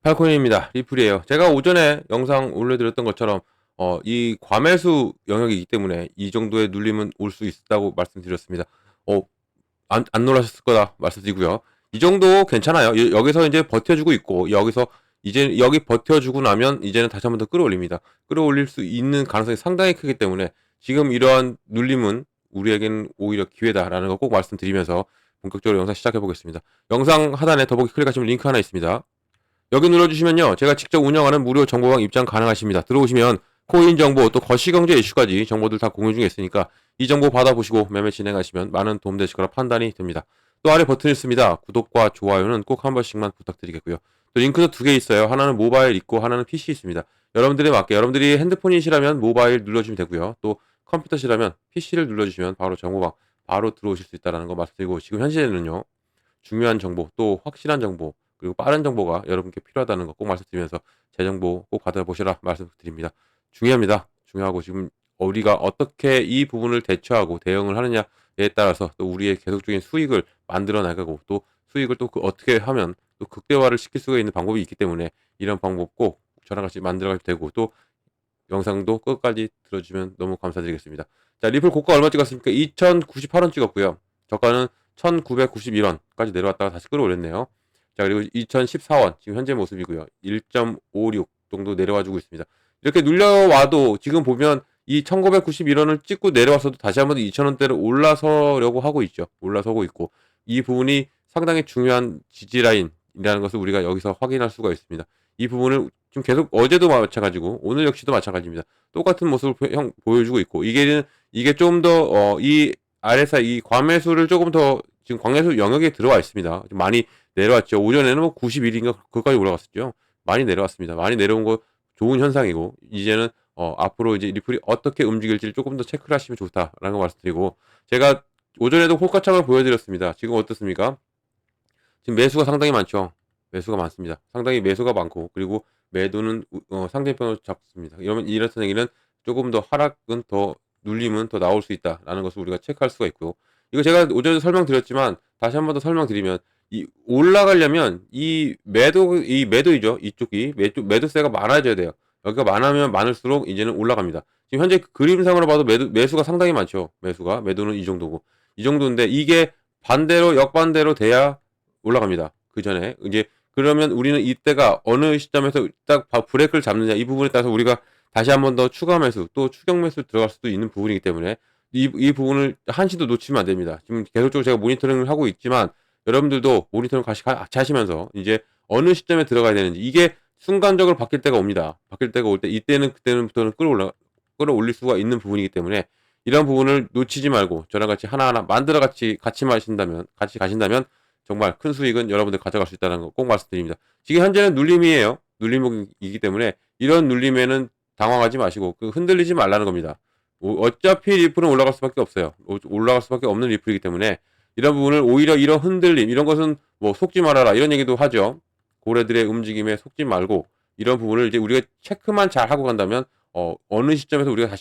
팔콘입니다. 리플이에요. 제가 오전에 영상 올려드렸던 것처럼 이 과매수 영역이기 때문에 이 정도의 눌림은 올 수 있다고 말씀드렸습니다. 어, 안 놀라셨을 거다 말씀드리고요. 이 정도 괜찮아요. 여기서 이제 버텨주고 있고 여기서 이제 여기 버텨주고 나면 이제는 다시 한번 더 끌어올립니다. 끌어올릴 수 있는 가능성이 상당히 크기 때문에 지금 이러한 눌림은 우리에겐 오히려 기회다라는 거 꼭 말씀드리면서 본격적으로 영상 시작해 보겠습니다. 영상 하단에 더보기 클릭하시면 링크 하나 있습니다. 여기 눌러주시면요, 제가 직접 운영하는 무료 정보방 입장 가능하십니다. 들어오시면 코인 정보 또 거시경제 이슈까지 정보들 다 공유 중에 있으니까 이 정보 받아보시고 매매 진행하시면 많은 도움 되실 거라 판단이 됩니다. 또 아래 버튼 있습니다. 구독과 좋아요는 꼭 한 번씩만 부탁드리겠고요. 또 링크도 두 개 있어요. 하나는 모바일 있고 하나는 PC 있습니다. 여러분들에 맞게 여러분들이 핸드폰이시라면 모바일 눌러주시면 되고요. 또 컴퓨터시라면 PC를 눌러주시면 바로 정보방 바로 들어오실 수 있다는 거 말씀드리고, 지금 현재는요, 중요한 정보 또 확실한 정보 그리고 빠른 정보가 여러분께 필요하다는 거 꼭 말씀드리면서 제 정보 꼭 받아보시라 말씀드립니다. 중요합니다. 중요하고 지금 우리가 어떻게 이 부분을 대처하고 대응을 하느냐에 따라서 또 우리의 계속적인 수익을 만들어 나가고 또 수익을 또 어떻게 하면 또 극대화를 시킬 수가 있는 방법이 있기 때문에 이런 방법 꼭 저랑 같이 만들어가도 되고, 또 영상도 끝까지 들어주시면 너무 감사드리겠습니다. 자, 리플 고가 얼마 찍었습니까? 2098원 찍었고요. 저가는 1991원까지 내려왔다가 다시 끌어올렸네요. 자, 그리고 2014원 지금 현재 모습이고요. 1.56 정도 내려와주고 있습니다. 이렇게 눌려와도 지금 보면 이 1991원을 찍고 내려와서도 다시 한번 2,000원대로 올라서려고 하고 있죠. 올라서고 있고, 이 부분이 상당히 중요한 지지라인이라는 것을 우리가 여기서 확인할 수가 있습니다. 이 부분을 지금 계속 어제도 마찬가지고 오늘 역시도 마찬가지입니다. 똑같은 모습을 보여주고 있고, 이게 좀 더 이 RSI 이 과매수를 조금 더 지금 광매수 영역에 들어와 있습니다. 좀 많이 내려왔죠. 오전에는 뭐 91인가 그까지 올라갔었죠. 많이 내려왔습니다. 많이 내려온 거 좋은 현상이고, 이제는 앞으로 이제 리플이 어떻게 움직일지를 조금 더 체크를 하시면 좋다라는 거 말씀드리고, 제가 오전에도 홀가창을 보여드렸습니다. 지금 어떻습니까? 지금 매수가 상당히 많죠. 매수가 많습니다. 상당히 매수가 많고, 그리고 매도는 상대편으로 잡습니다. 이러면 이런 얘기는 조금 더 하락은 더 눌림은 더 나올 수 있다라는 것을 우리가 체크할 수가 있고요. 이거 제가 오전에 설명드렸지만 다시 한 번 더 설명드리면, 이 올라가려면 이 매도이죠. 이쪽이 매도세가 많아져야 돼요. 여기가 많으면 많을수록 이제는 올라갑니다. 지금 현재 그림상으로 봐도 매수가 상당히 많죠. 매도는 이 정도고, 이 정도인데 이게 반대로 역반대로 돼야 올라갑니다. 그 전에 이제 그러면 우리는 이때가 어느 시점에서 딱 브레이크를 잡느냐, 이 부분에 따라서 우리가 다시 한 번 더 추가 매수 또 추격 매수 들어갈 수도 있는 부분이기 때문에 이 부분을 한시도 놓치면 안 됩니다. 지금 계속적으로 제가 모니터링을 하고 있지만 여러분들도 모니터링 같이 하시면서 이제 어느 시점에 들어가야 되는지, 이게 순간적으로 바뀔 때가 옵니다. 바뀔 때가 올 때 그때부터는 끌어올릴 수가 있는 부분이기 때문에 이런 부분을 놓치지 말고 저랑 같이 하나하나 만들어 같이 가신다면 정말 큰 수익은 여러분들 가져갈 수 있다는 거 꼭 말씀드립니다. 지금 현재는 눌림이에요. 눌림목이기 때문에 이런 눌림에는 당황하지 마시고 흔들리지 말라는 겁니다. 어차피 리플은 올라갈 수밖에 없어요. 올라갈 수밖에 없는 리플이기 때문에 이런 부분을 오히려 이런 흔들림, 이런 것은 뭐 속지 말아라 이런 얘기도 하죠. 고래들의 움직임에 속지 말고 이런 부분을 이제 우리가 체크만 잘 하고 간다면 어느 시점에서 우리가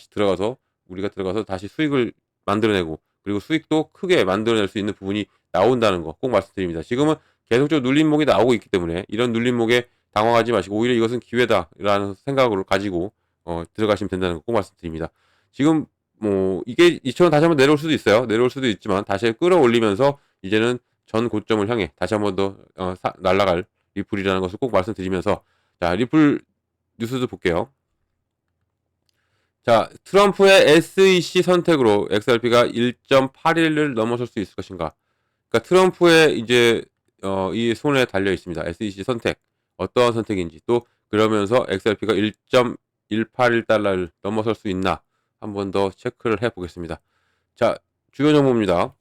들어가서 다시 수익을 만들어내고, 그리고 수익도 크게 만들어낼 수 있는 부분이 나온다는 거 꼭 말씀드립니다. 지금은 계속적으로 눌림목이 나오고 있기 때문에 이런 눌림목에 당황하지 마시고 오히려 이것은 기회다라는 생각으로 가지고 들어가시면 된다는 거 꼭 말씀드립니다. 지금 뭐 이게 2,000원 다시 한번 내려올 수도 있어요. 내려올 수도 있지만 다시 끌어올리면서 이제는 전 고점을 향해 다시 한번 더 날아갈 리플이라는 것을 꼭 말씀드리면서, 자, 리플 뉴스도 볼게요. 자, 트럼프의 SEC 선택으로 XRP가 1.81을 넘어설 수 있을 것인가? 그러니까 트럼프의 이제 이 손에 달려 있습니다. SEC 선택. 어떠한 선택인지, 또 그러면서 XRP가 1.181달러를 넘어설 수 있나 한 번 더 체크를 해 보겠습니다. 자, 주요 정보입니다.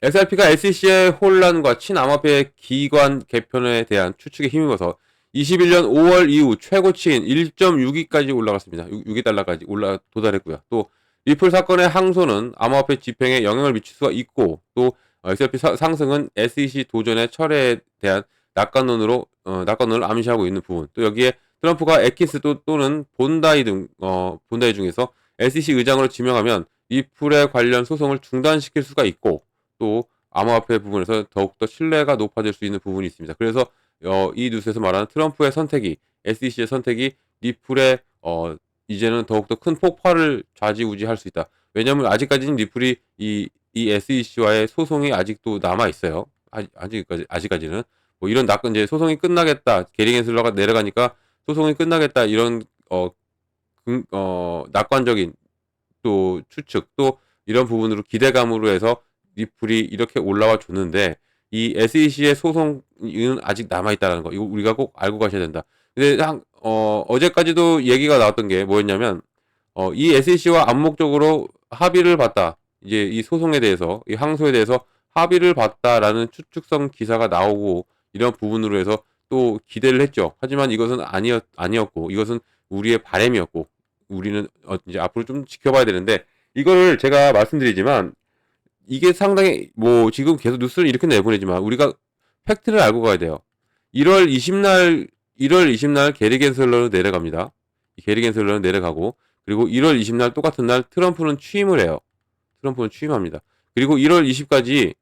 XRP가 SEC의 혼란과 친암호화폐 기관 개편에 대한 추측에 힘입어서 21년 5월 이후 최고치인 1.62까지 올라갔습니다. 6달러까지 도달했고요. 또 리플 사건의 항소는 암호화폐 집행에 영향을 미칠 수가 있고, 또 XRP 상승은 SEC 도전의 철회에 대한 낙관론을 암시하고 있는 부분, 또 여기에 트럼프가 에킨스 또는 본다이 중에서 SEC 의장으로 지명하면 리플에 관련 소송을 중단시킬 수가 있고, 또 암호화폐 부분에서 더욱더 신뢰가 높아질 수 있는 부분이 있습니다. 그래서 이 뉴스에서 말하는 트럼프의 선택이 SEC의 선택이 리플의 이제는 더욱더 큰 폭발을 좌지우지할 수 있다. 왜냐하면 아직까지는 리플이 이 SEC와의 소송이 아직도 남아 있어요. 아직까지는 뭐 이런 이제 소송이 끝나겠다. 게리 겐슬러가 내려가니까 소송이 끝나겠다. 이런 낙관적인 또 추측 또 이런 부분으로 기대감으로 해서 리플이 이렇게 올라와 줬는데 이 SEC의 소송은 아직 남아 있다는 거 이거 우리가 꼭 알고 가셔야 된다. 근데 어제까지도 얘기가 나왔던 게 뭐였냐면 이 SEC와 암묵적으로 합의를 봤다. 이제 이 소송에 대해서 이 항소에 대해서 합의를 봤다라는 추측성 기사가 나오고 이런 부분으로 해서 또 기대를 했죠. 하지만 이것은 아니었고 이것은 우리의 바람이었고 우리는 이제 앞으로 좀 지켜봐야 되는데 이거를 제가 말씀드리지만 이게 상당히 뭐 지금 계속 뉴스를 이렇게 내보내지만 우리가 팩트를 알고 가야 돼요. 1월 20날 게리 겐슬러로 내려갑니다. 게리 겐슬러는 내려가고 그리고 1월 20날 똑같은 날 트럼프는 취임을 해요. 트럼프는 취임합니다. 그리고 1월 20까지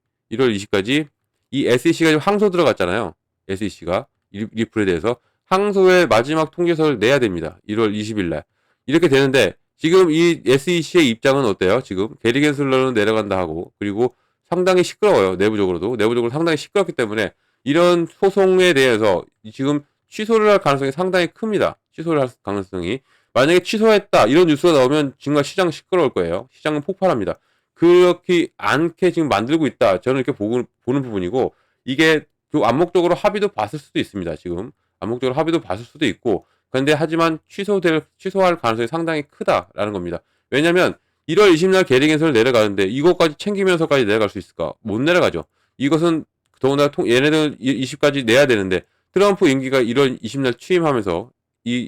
이 SEC가 지금 항소 들어갔잖아요. SEC가 리플에 대해서 항소의 마지막 통지서를 내야 됩니다. 1월 20일 날. 이렇게 되는데 지금 이 SEC의 입장은 어때요? 지금 게리 겐슬러는 내려간다 하고 그리고 상당히 시끄러워요. 내부적으로 상당히 시끄럽기 때문에 이런 소송에 대해서 지금 취소를 할 가능성이 상당히 큽니다. 취소를 할 가능성이. 만약에 취소했다 이런 뉴스가 나오면 정말 시장 시끄러울 거예요. 시장은 폭발합니다. 그렇게 않게 지금 만들고 있다. 저는 이렇게 보는 부분이고 이게 그 암묵적으로 합의도 봤을 수도 있습니다. 지금 암묵적으로 합의도 봤을 수도 있고 그런데 하지만 취소할 가능성이 상당히 크다라는 겁니다. 왜냐하면 1월 20일 게리 겐슬러 내려가는데 이것까지 챙기면서까지 내려갈 수 있을까? 못 내려가죠. 이것은 더군다나 얘네들 20까지 내야 되는데 트럼프 임기가 1월 20일 취임하면서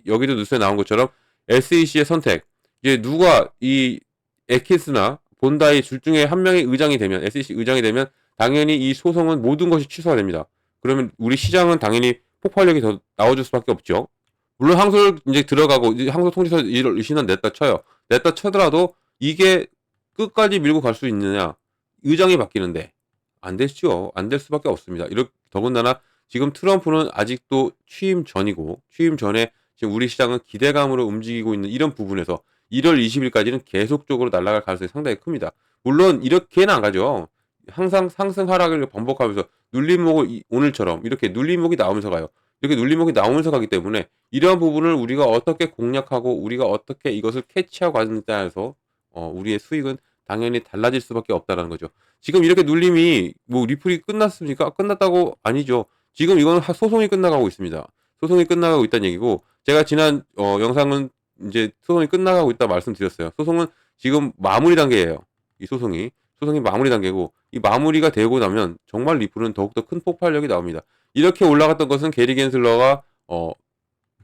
여기도 뉴스에 나온 것처럼 SEC의 선택 이제 누가 이 에키스나 본다이 둘 중에 한 명의 의장이 되면 SEC 의장이 되면 당연히 이 소송은 모든 것이 취소가 됩니다. 그러면 우리 시장은 당연히 폭발력이 더 나와줄 수밖에 없죠. 물론 항소를 이제 들어가고 이제 항소 통지서 1월 20일 냈다 쳐요. 냈다 쳐더라도 이게 끝까지 밀고 갈 수 있느냐? 의장이 바뀌는데 안 되죠. 안 될 수밖에 없습니다. 더군다나 지금 트럼프는 아직도 취임 전이고 취임 전에 지금 우리 시장은 기대감으로 움직이고 있는 이런 부분에서 1월 20일까지는 계속적으로 날아갈 가능성이 상당히 큽니다. 물론 이렇게는 안 가죠. 항상 상승 하락을 반복하면서 눌림목을 오늘처럼 이렇게 눌림목이 나오면서 가요. 이렇게 눌림목이 나오면서 가기 때문에 이러한 부분을 우리가 어떻게 공략하고 우리가 어떻게 이것을 캐치하고 가느냐에 따라서 우리의 수익은 당연히 달라질 수밖에 없다는 거죠. 지금 이렇게 눌림이 뭐 리플이 끝났습니까? 끝났다고 아니죠. 지금 이건 소송이 끝나가고 있습니다. 소송이 끝나가고 있다는 얘기고 제가 지난 영상은 이제 소송이 끝나가고 있다 말씀드렸어요. 소송은 지금 마무리 단계예요. 이 소송이 마무리 단계고 이 마무리가 되고 나면 정말 리플은 더욱더 큰 폭발력이 나옵니다. 이렇게 올라갔던 것은 게리 겐슬러가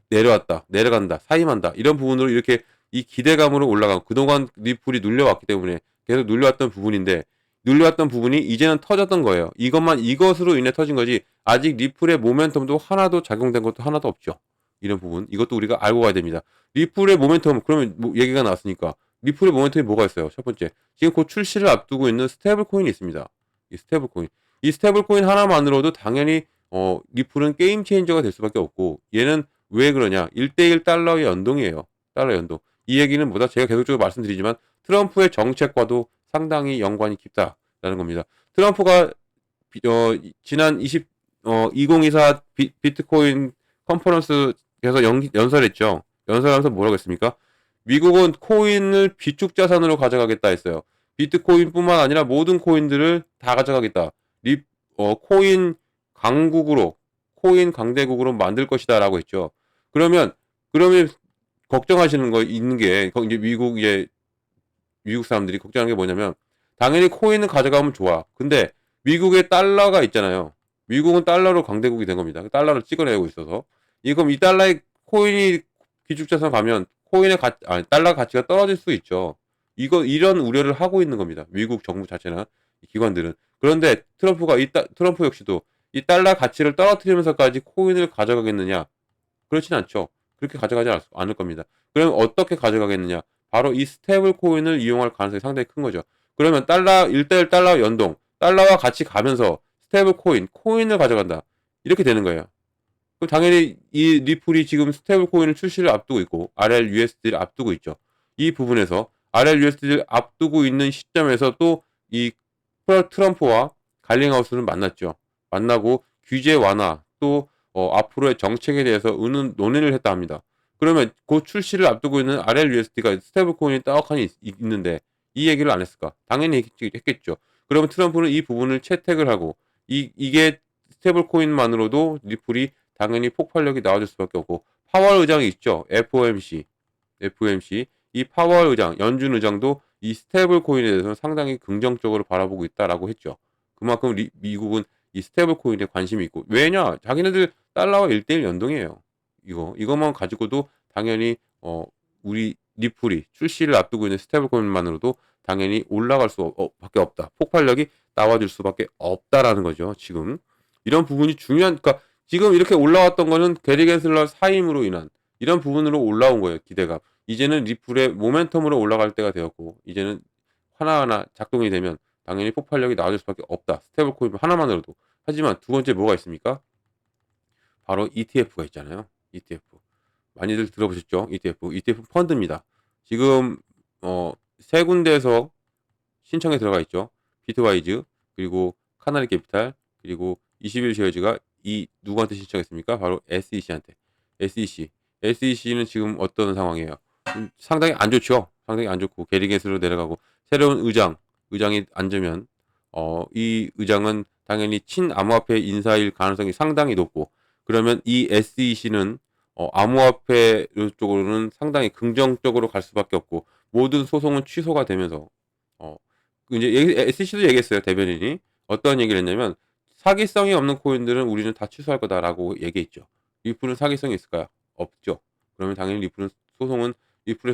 내려간다, 사임한다 이런 부분으로 이렇게 이 기대감으로 올라가고 그동안 리플이 눌려왔기 때문에 계속 눌려왔던 부분인데 눌려왔던 부분이 이제는 터졌던 거예요. 이것으로 인해 터진 거지 아직 리플의 모멘텀도 하나도 작용된 것도 하나도 없죠. 이런 부분 이것도 우리가 알고 가야 됩니다. 리플의 모멘텀 그러면 뭐 얘기가 나왔으니까 리플의 모멘텀이 뭐가 있어요? 첫 번째 지금 곧 출시를 앞두고 있는 스테이블 코인이 있습니다. 이 스테이블 코인 하나만으로도 당연히 리플은 게임 체인저가 될 수밖에 없고 얘는 왜 그러냐 1대1 달러의 연동이에요. 달러 연동. 이 얘기는 뭐다 제가 계속적으로 말씀드리지만 트럼프의 정책과도 상당히 연관이 깊다라는 겁니다. 트럼프가 지난 2024 비트코인 컨퍼런스에서 연설했죠. 연설하면서 뭐라고 했습니까? 미국은 코인을 비축 자산으로 가져가겠다 했어요. 비트코인뿐만 아니라 모든 코인들을 다 가져가겠다. 코인 강국으로 코인 강대국으로 만들 것이다라고 했죠. 그러면 걱정하시는 거 있는 게 이제 미국 사람들이 걱정하는 게 뭐냐면 당연히 코인을 가져가면 좋아. 근데 미국의 달러가 있잖아요. 미국은 달러로 강대국이 된 겁니다. 달러를 찍어내고 있어서 그럼 이 달러의 코인이 기축자산 가면 달러 가치가 떨어질 수 있죠. 이런 우려를 하고 있는 겁니다. 미국 정부 자체나 기관들은. 그런데 트럼프 역시도 이 달러 가치를 떨어뜨리면서까지 코인을 가져가겠느냐? 그렇진 않죠. 그렇게 가져가지 않을 겁니다. 그럼 어떻게 가져가겠느냐? 바로 이 스테이블 코인을 이용할 가능성이 상당히 큰 거죠. 그러면 1대1 달러 연동, 달러와 같이 가면서 스테이블 코인을 가져간다. 이렇게 되는 거예요. 그럼 당연히 이 리플이 지금 스테이블 코인을 출시를 앞두고 있고 RLUSD를 앞두고 있죠. 이 부분에서 RLUSD를 앞두고 있는 시점에서 또 이 트럼프와 갈링하우스는 만났죠. 만나고 규제 완화 또 앞으로의 정책에 대해서 논의를 했다 합니다. 그러면 곧 출시를 앞두고 있는 RLUSD가 스테이블 코인이 떡하니 있는데 이 얘기를 안 했을까? 당연히 했겠죠. 그러면 트럼프는 이 부분을 채택을 하고 이게 스테이블 코인만으로도 리플이 당연히 폭발력이 나와줄 수밖에 없고 파월 의장이 있죠. FOMC 이 파월 의장 연준 의장도 이 스테이블 코인에 대해서는 상당히 긍정적으로 바라보고 있다라고 했죠. 그만큼 미국은 이 스테이블 코인에 관심이 있고 왜냐 자기네들 달러와 1대1 연동이에요. 이것만 가지고도 당연히 우리 리플이 출시를 앞두고 있는 스테이블 코인만으로도 당연히 올라갈 수밖에 없다. 폭발력이 나와줄 수밖에 없다라는 거죠. 지금 이런 부분이 중요한 그러니까 지금 이렇게 올라왔던 거는 게리 겐슬러 사임으로 인한 이런 부분으로 올라온 거예요. 기대가. 이제는 리플의 모멘텀으로 올라갈 때가 되었고 이제는 하나하나 작동이 되면 당연히 폭발력이 나와줄 수밖에 없다. 스테이블 코인 하나만으로도. 하지만 두 번째 뭐가 있습니까? 바로 ETF가 있잖아요. ETF. 많이들 들어보셨죠? ETF 펀드입니다. 지금 세 군데에서 신청에 들어가 있죠. 비트와이즈 그리고 카나리 캐피탈 그리고 21 쉐어즈가 이 누구한테 신청했습니까? 바로 SEC한테. SEC. SEC는 지금 어떤 상황이에요? 상당히 안 좋죠. 상당히 안 좋고 게리 겟으로 내려가고 새로운 의장이 앉으면 이 의장은 당연히 친암호화폐 인사일 가능성이 상당히 높고 그러면 이 SEC는 암호화폐 쪽으로는 상당히 긍정적으로 갈 수밖에 없고 모든 소송은 취소가 되면서 어, 이제 SEC도 얘기했어요. 대변인이 어떤 얘기를 했냐면 사기성이 없는 코인들은 우리는 다 취소할 거다라고 얘기했죠. 리플은 사기성이 있을까요? 없죠. 그러면 당연히 리플의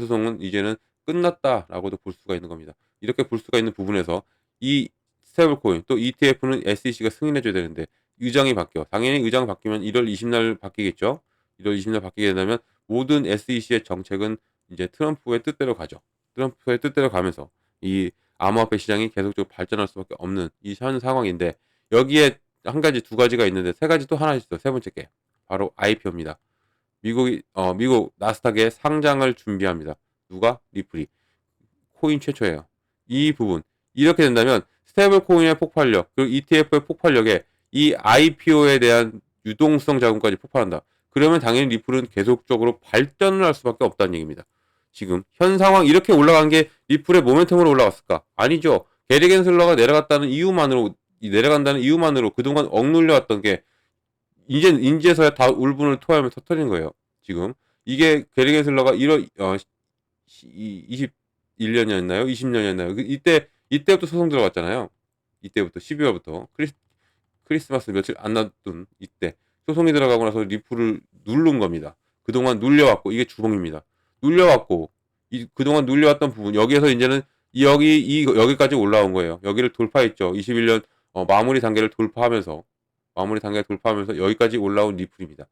소송은 이제는 끝났다라고도 볼 수가 있는 겁니다. 이렇게 볼 수가 있는 부분에서 이 스테이블 코인 또 ETF는 SEC가 승인해줘야 되는데 의장이 바뀌어. 당연히 의장 바뀌면 1월 20날 바뀌겠죠. 1월 20날 바뀌게 된다면 모든 SEC의 정책은 이제 트럼프의 뜻대로 가죠. 트럼프의 뜻대로 가면서 이 암호화폐 시장이 계속적으로 발전할 수밖에 없는 이 현 상황인데 여기에 한 가지 두 가지가 있는데 세 가지 또 하나 있어. 세 번째 게 바로 IPO입니다. 미국 나스닥에 상장을 준비합니다. 누가? 리플이. 코인 최초예요. 이 부분. 이렇게 된다면 스테이블 코인의 폭발력, 그리고 ETF의 폭발력에 이 IPO에 대한 유동성 자금까지 폭발한다. 그러면 당연히 리플은 계속적으로 발전을 할 수밖에 없다는 얘기입니다. 지금 현 상황 이렇게 올라간 게 리플의 모멘텀으로 올라갔을까? 아니죠. 게리 겐슬러가 내려간다는 이유만으로 그동안 억눌려 왔던 게 인제서야 다 울분을 토하면서 터트린 거예요. 지금 이게 게리 겐슬러가 1월 21년이었나요? 20년이었나요? 이때부터 소송 들어갔잖아요. 이때부터 12월부터 크리스마스 며칠 안 놔둔 이때 소송이 들어가고 나서 리플을 누른 겁니다. 그동안 눌려왔고 이게 주봉입니다. 눌려왔고 그동안 눌려왔던 부분 여기에서 이제는 여기까지 올라온 거예요. 여기를 돌파했죠. 21년 마무리 단계를 돌파하면서 여기까지 올라온 리플입니다.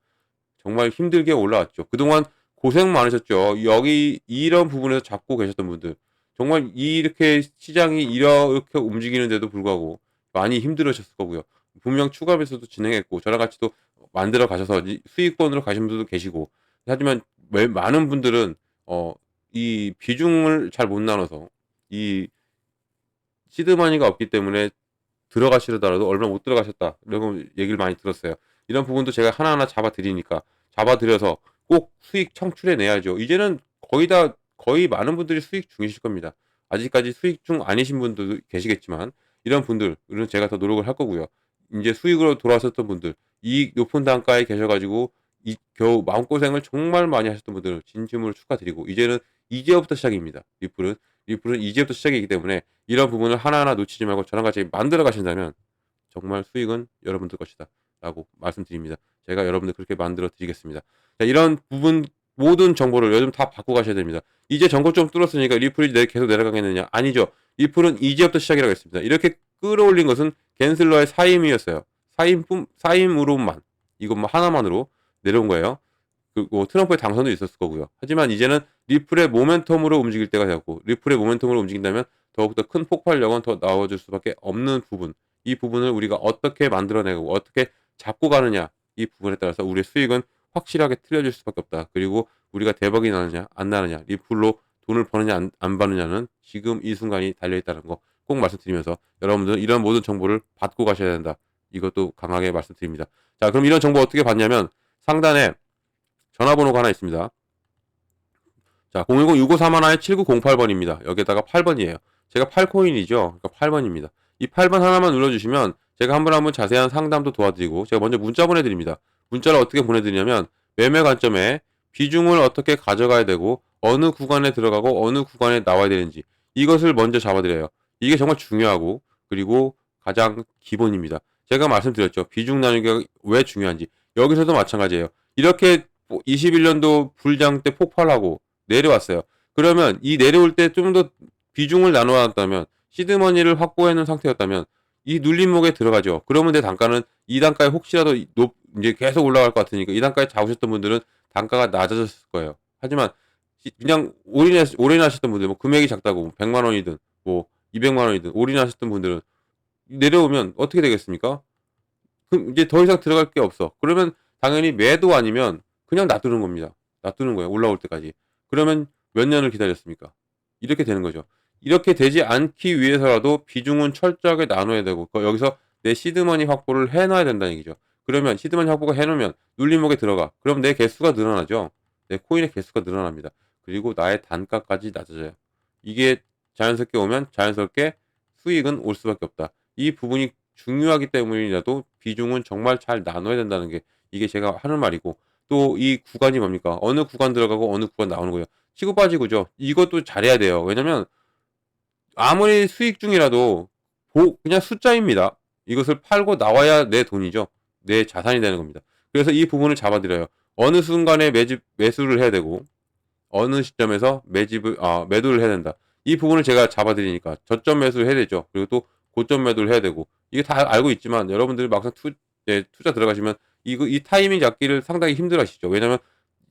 정말 힘들게 올라왔죠. 그동안 고생 많으셨죠. 여기 이런 부분에서 잡고 계셨던 분들 정말 이렇게 시장이 이렇게 움직이는데도 불구하고 많이 힘들으셨을 거고요. 분명 추가 매수도 진행했고 저랑 같이 도 만들어 가셔서 수익권으로 가신 분들도 계시고 하지만 많은 분들은 이 비중을 잘 못 나눠서 이 시드머니가 없기 때문에 들어가시려다가도 얼마 못 들어가셨다 이런 얘기를 많이 들었어요. 이런 부분도 제가 하나하나 잡아드려서 꼭 수익 창출해 내야죠. 이제는 거의 많은 분들이 수익 중이실 겁니다. 아직까지 수익 중 아니신 분들도 계시겠지만 이런 분들은 제가 더 노력을 할 거고요. 이제 수익으로 돌아섰던 분들 이 높은 단가에 계셔가지고 겨우 마음고생을 정말 많이 하셨던 분들은 진심으로 축하드리고 이제부터 시작입니다. 리플은 이제부터 시작이기 때문에 이런 부분을 하나하나 놓치지 말고 저랑 같이 만들어 가신다면 정말 수익은 여러분들 것이다 라고 말씀드립니다. 제가 여러분들 그렇게 만들어 드리겠습니다. 자, 이런 부분 모든 정보를 요즘 다 받고 가셔야 됩니다. 이제 정보 좀 뚫었으니까 리플이 계속 내려가겠느냐? 아니죠. 리플은 이제부터 시작이라고 했습니다. 이렇게 끌어올린 것은 겐슬러의 사임이었어요. 사임으로만 이것만 하나만으로 내려온 거예요. 그리고 트럼프의 당선도 있었을 거고요. 하지만 이제는 리플의 모멘텀으로 움직일 때가 되었고 리플의 모멘텀으로 움직인다면 더욱더 큰 폭발력은 더 나와줄 수밖에 없는 부분 이 부분을 우리가 어떻게 만들어내고 어떻게 잡고 가느냐 이 부분에 따라서 우리의 수익은 확실하게 틀려질 수밖에 없다. 그리고 우리가 대박이 나느냐 안 나느냐, 리플로 돈을 버느냐 안 버느냐는 지금 이 순간이 달려있다는 거 꼭 말씀드리면서, 여러분들은 이런 모든 정보를 받고 가셔야 된다. 이것도 강하게 말씀드립니다. 자, 그럼 이런 정보 어떻게 받냐면 상단에 전화번호가 하나 있습니다. 자, 010-6531-7908번입니다. 여기에다가 8번이에요. 제가 8코인이죠. 그러니까 8번입니다. 이 8번 하나만 눌러주시면 제가 한 분 한 분 자세한 상담도 도와드리고, 제가 먼저 문자 보내드립니다. 문자를 어떻게 보내드리냐면 매매 관점에 비중을 어떻게 가져가야 되고 어느 구간에 들어가고 어느 구간에 나와야 되는지, 이것을 먼저 잡아드려요. 이게 정말 중요하고 그리고 가장 기본입니다. 제가 말씀드렸죠. 비중 나누기가 왜 중요한지. 여기서도 마찬가지예요. 이렇게 21년도 불장 때 폭발하고 내려왔어요. 그러면 이 내려올 때 좀 더 비중을 나눠놨다면, 시드머니를 확보해 놓은 상태였다면 이 눌림목에 들어가죠. 그러면 내 단가는 이 단가에 혹시라도 이제 계속 올라갈 것 같으니까 이 단가에 잡으셨던 분들은 단가가 낮아졌을 거예요. 하지만 그냥 올인하셨던 분들, 뭐 금액이 작다고 100만 원이든 뭐 200만 원이든 올인하셨던 분들은 내려오면 어떻게 되겠습니까? 그럼 이제 더 이상 들어갈 게 없어. 그러면 당연히 매도 아니면 그냥 놔두는 겁니다. 놔두는 거예요. 올라올 때까지. 그러면 몇 년을 기다렸습니까? 이렇게 되는 거죠. 이렇게 되지 않기 위해서라도 비중은 철저하게 나눠야 되고, 여기서 내 시드머니 확보를 해놔야 된다는 얘기죠. 그러면 시드머니 확보가 해놓으면 눌림목에 들어가. 그럼 내 개수가 늘어나죠. 내 코인의 개수가 늘어납니다. 그리고 나의 단가까지 낮아져요. 이게 자연스럽게 오면 자연스럽게 수익은 올 수밖에 없다. 이 부분이 중요하기 때문이라도 비중은 정말 잘 나눠야 된다는 게, 이게 제가 하는 말이고, 또 이 구간이 뭡니까? 어느 구간 들어가고 어느 구간 나오는 거예요. 치고 빠지고죠. 이것도 잘해야 돼요. 왜냐면 아무리 수익 중이라도 그냥 숫자입니다. 이것을 팔고 나와야 내 돈이죠. 내 자산이 되는 겁니다. 그래서 이 부분을 잡아드려요. 어느 순간에 매수를 해야 되고 어느 시점에서 매도를 해야 된다. 이 부분을 제가 잡아드리니까 저점 매수를 해야 되죠. 그리고 또 고점 매도를 해야 되고, 이게 다 알고 있지만 여러분들이 막상 투자 들어가시면 이 타이밍 잡기를 상당히 힘들어 하시죠. 왜냐면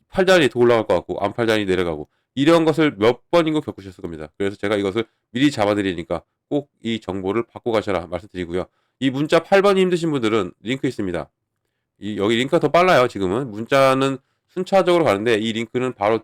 팔자니 더 올라갈 것 같고 안 팔자니 내려가고, 이런 것을 몇 번인고 겪으셨을 겁니다. 그래서 제가 이것을 미리 잡아드리니까 꼭 이 정보를 받고 가셔라 말씀드리고요. 이 문자 8번이 힘드신 분들은 링크 있습니다. 여기 링크가 더 빨라요. 지금은 문자는 순차적으로 가는데 이 링크는 바로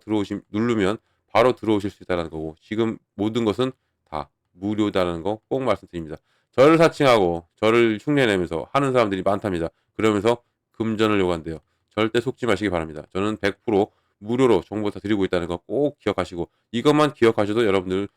누르면 바로 들어오실 수 있다는 거고, 지금 모든 것은 다 무료다라는 거 꼭 말씀드립니다. 저를 사칭하고 저를 흉내내면서 하는 사람들이 많답니다. 그러면서 금전을 요구한대요. 절대 속지 마시기 바랍니다. 저는 100% 무료로 정보 다 드리고 있다는 거 꼭 기억하시고, 이것만 기억하셔도 여러분들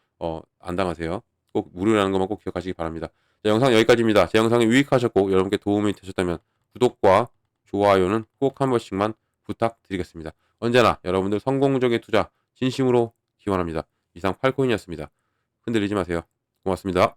안 당하세요. 꼭 무료라는 것만 꼭 기억하시기 바랍니다. 자, 영상 여기까지입니다. 제 영상이 유익하셨고 여러분께 도움이 되셨다면 구독과 좋아요는 꼭 한 번씩만 부탁드리겠습니다. 언제나 여러분들 성공적인 투자 진심으로 기원합니다. 이상 팔코인이었습니다. 흔들리지 마세요. 고맙습니다.